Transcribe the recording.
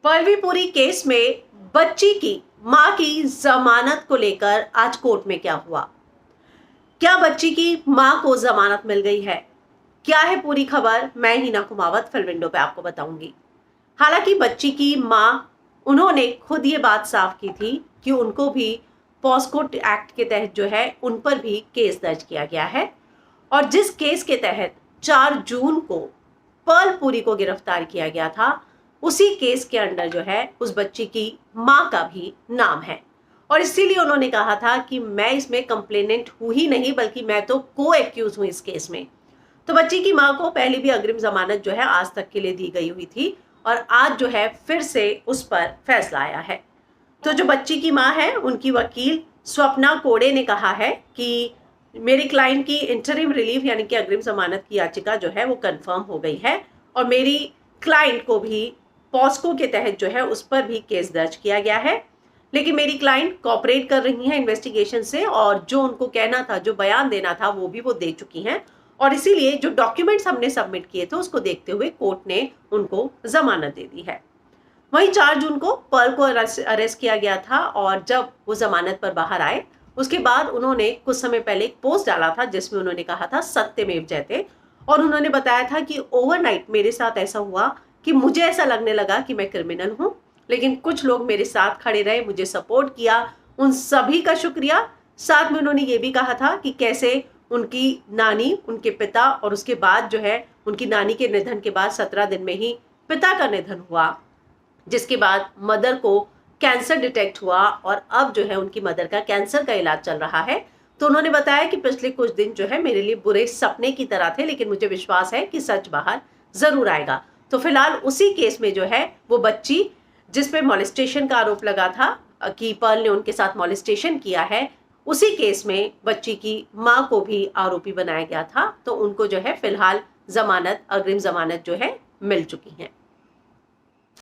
पल्लवीपुरी case में बच्ची की मां की जमानत को लेकर आज कोर्ट में क्या हुआ? क्या बच्ची की मां को जमानत मिल गई है? क्या है पूरी खबर? मैं हिना कुमावत फिल्म विंडो पे आपको बताऊंगी। हालांकि बच्ची की मां, उन्होंने खुद ये बात साफ की थी कि उनको भी पॉस्को एक्ट के तहत जो है उन पर भी केस दर्ज किया गया है, और जिस केस के तहत 4 जून को पल्लवीपुरी को गिरफ्तार किया गया था, उसी केस के अंडर जो है उस बच्ची की मां का भी नाम है। और इसीलिए उन्होंने कहा था कि मैं इसमें कंप्लेनेंट हूं ही नहीं, बल्कि मैं तो को एक्यूज हूं इस केस में। तो बच्ची की मां को पहले भी अग्रिम जमानत जो है आज तक के लिए दी गई हुई थी, और आज जो है फिर से उस पर फैसला आया है। तो जो बच्ची की मां है, उनकी वकील स्वप्ना कोड़े ने कहा है कि मेरी क्लाइंट की इंटरिम रिलीफ यानी कि अग्रिम जमानत की याचिका जो है वो कंफर्म हो गई है, और मेरी क्लाइंट को भी पॉस्को के तहत जो है उस पर भी केस दर्ज किया गया है। लेकिन मेरी क्लाइंट कोऑपरेट कर रही है इन्वेस्टिगेशन से, और जो उनको कहना था, जो बयान देना था, वो भी वो दे चुकी हैं। और इसीलिए जो डॉक्यूमेंट्स हमने सबमिट किए थे उसको देखते हुए कोर्ट ने उनको जमानत दे दी है। वहीं 4 जून को पर्ल को अरेस्ट किया गया था, और जब वो जमानत पर बाहर आए उसके बाद उन्होंने कुछ समय पहले एक पोस्ट डाला था जिसमें उन्होंने कहा था सत्यमेव जयते, और उन्होंने बताया था कि ओवरनाइट मेरे साथ ऐसा हुआ कि मुझे ऐसा लगने लगा कि मैं क्रिमिनल हूं, लेकिन कुछ लोग मेरे साथ खड़े रहे, मुझे सपोर्ट किया, उन सभी का शुक्रिया। साथ में उन्होंने ये भी कहा था कि कैसे उनकी नानी, उनके पिता, और उसके बाद जो है उनकी नानी के निधन के बाद 17 दिन में ही पिता का निधन हुआ, जिसके बाद मदर को कैंसर डिटेक्ट हुआ, और अब जो है उनकी मदर का कैंसर का इलाज चल रहा है। तो उन्होंने बताया कि पिछले कुछ दिन जो है मेरे लिए बुरे सपने की तरह थे, लेकिन मुझे विश्वास है कि सच बाहर जरूर आएगा। तो फिलहाल उसी केस में जो है वो बच्ची, जिसपे मॉलेस्टेशन का आरोप लगा था कि पर्ल ने उनके साथ मॉलेस्टेशन किया है, उसी केस में बच्ची की मां को भी आरोपी बनाया गया था। तो उनको जो है फिलहाल जमानत, अग्रिम जमानत जो है मिल चुकी है।